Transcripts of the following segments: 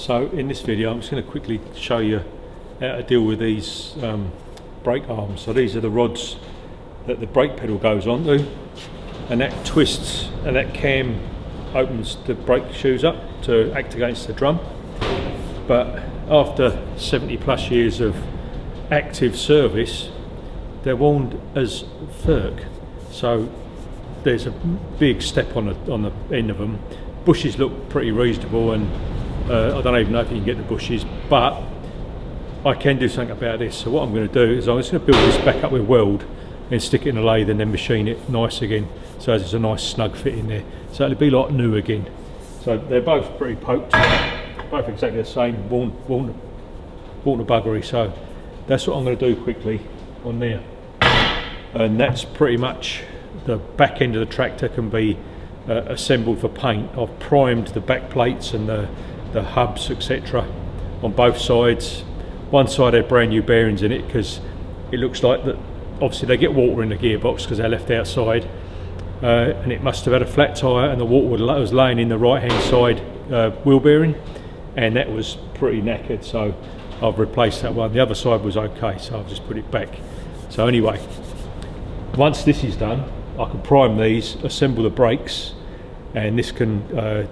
So in this video I'm just going to quickly show you how to deal with these brake arms. So these are the rods that the brake pedal goes onto, and that twists and that cam opens the brake shoes up to act against the drum. But after 70 plus years of active service, they're worn as Ferg. So there's a big step on the end of them. Bushes look pretty reasonable, and I don't even know if you can get the bushes, but I can do something about this. So what I'm going to do is I'm just going to build this back up with weld and stick it in a lathe and then machine it nice again, so there's a nice snug fit in there, so it'll be like new again. So they're both pretty poked, both exactly the same, worn to buggery. So that's what I'm going to do quickly on there, and that's pretty much the back end of the tractor can be assembled for paint. I've primed the back plates and the hubs, etc., on both sides. One side had brand new bearings in it because it looks like that. Obviously they get water in the gearbox because they're left outside, and it must have had a flat tyre, and the water was laying in the right hand side wheel bearing, and that was pretty knackered, so I've replaced that one. The other side was okay, so I've just put it back. So anyway, once this is done, I can prime these, assemble the brakes, and this can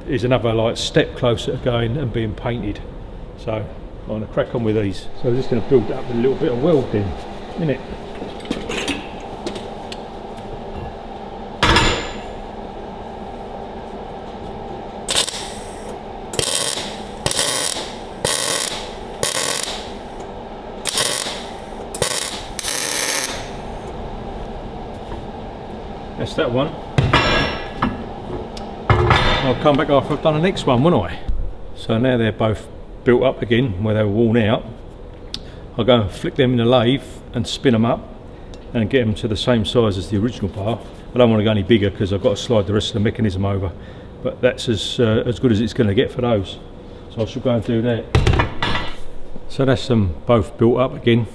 is another like step closer to going and being painted. So I'm going to crack on with these. So I'm just going to build up with a little bit of welding in it. That's that one. I'll come back after I've done the next one, won't I? So now they're both built up again where they were worn out. I'll go and flick them in the lathe and spin them up and get them to the same size as the original bar. I don't want to go any bigger because I've got to slide the rest of the mechanism over, but that's as good as it's going to get for those. So I shall go and do that. So that's them both built up again.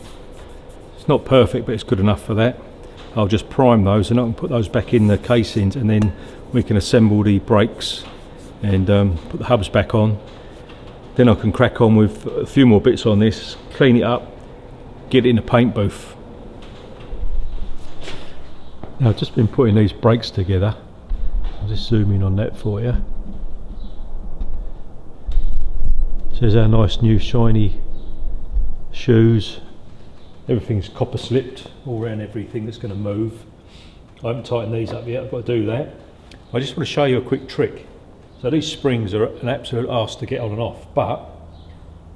It's not perfect, but it's good enough for that. I'll just prime those and I can put those back in the casings, and then we can assemble the brakes and put the hubs back on. Then I can crack on with a few more bits on this, clean it up, get it in the paint booth. Now I've just been putting these brakes together. I'll just zoom in on that for you. So there's our nice new shiny shoes. Everything's copper slipped all around everything that's going to move. I haven't tightened these up yet, I've got to do that. I just want to show you a quick trick. So these springs are an absolute arse to get on and off, but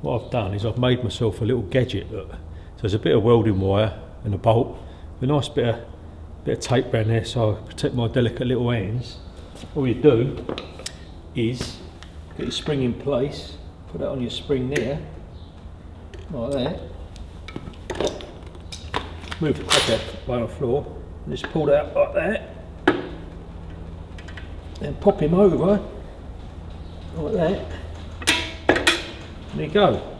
what I've done is I've made myself a little gadget. Look. So there's a bit of welding wire and a bolt, a nice bit of tape around there so I protect my delicate little hands. All you do is get your spring in place, put that on your spring there, like that. Move the crack out on the floor, and just pull it out like that, then pop him over like that, and there you go.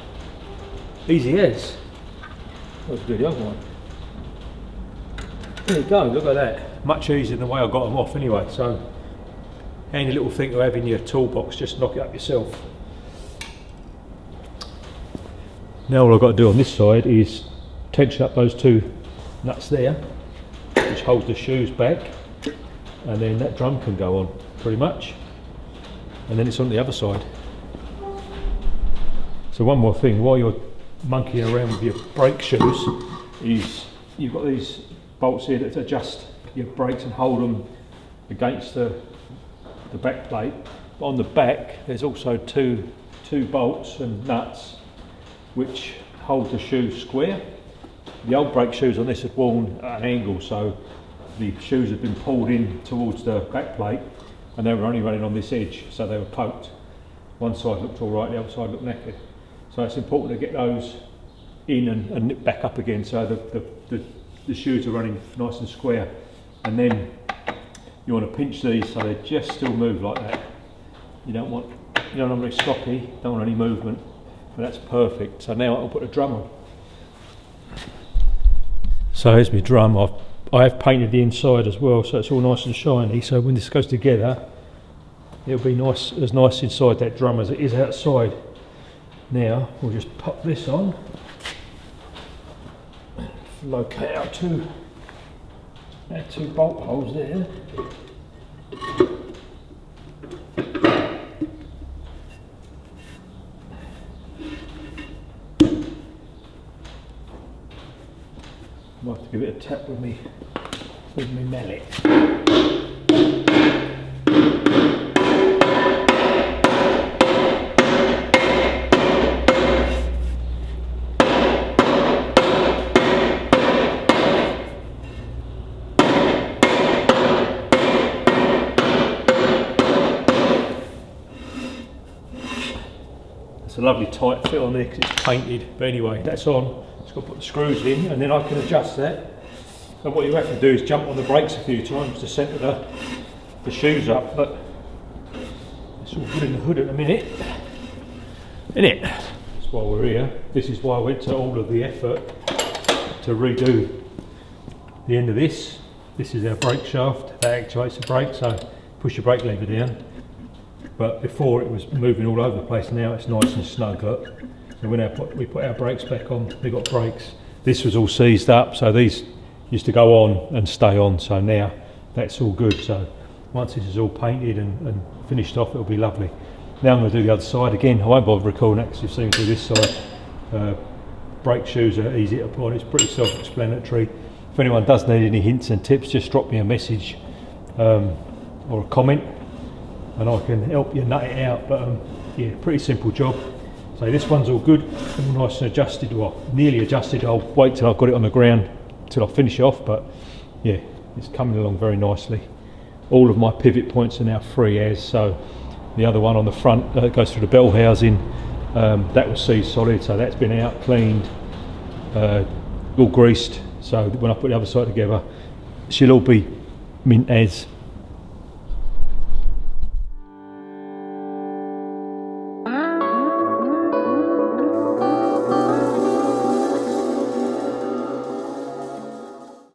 Easy as. Let's do the other one. There you go, look at that. Much easier than the way I got them off anyway, so handy little thing to have in your toolbox, just knock it up yourself. Now all I've got to do on this side is tension up those two nuts there, which hold the shoes back, and then that drum can go on pretty much, and then it's on the other side. So one more thing, while you're monkeying around with your brake shoes, is you've got these bolts here that adjust your brakes and hold them against the back plate. But on the back there's also two bolts and nuts which hold the shoe square. The old brake shoes on this had worn at an angle, so the shoes had been pulled in towards the back plate, and they were only running on this edge, so they were poked. One side looked all right, the other side looked knackered. So it's important to get those in and nip back up again, so the shoes are running nice and square. And then you want to pinch these so they just still move like that. You don't want them very sloppy, don't want any movement, but that's perfect. So now I'll put a drum on. So here's my drum. I have painted the inside as well, so it's all nice and shiny, so when this goes together it'll be nice inside that drum as it is outside. Now we'll just pop this on, locate our two bolt holes there. Might have to give it a tap with me mallet. It's a lovely tight fit on there because it's painted, but anyway, that's on. Just got to put the screws in and then I can adjust that. And what you have to do is jump on the brakes a few times to centre the shoes up, but it's all good in the hood at the minute, isn't it? That's why we're here. This is why I went to all of the effort to redo the end of this. This is our brake shaft that actuates the brake, so push your brake lever down. But before it was moving all over the place, now it's nice and snug, look. So when we put our brakes back on, we got brakes. This was all seized up, so these used to go on and stay on, so now that's all good. So once this is all painted and finished off, it'll be lovely. Now I'm going to do the other side again. I won't bother recording that because you've seen me do this side. Brake shoes are easy to put on, it's pretty self-explanatory. If anyone does need any hints and tips, just drop me a message or a comment and I can help you nut it out. But yeah, pretty simple job. So this one's all good, all nice and adjusted, well, nearly adjusted. I'll wait till I've got it on the ground till I finish off, but yeah, it's coming along very nicely. All of my pivot points are now free as, so the other one on the front goes through the bell housing, that was seized solid, so that's been out, cleaned, all greased, so when I put the other side together, she'll all be mint as.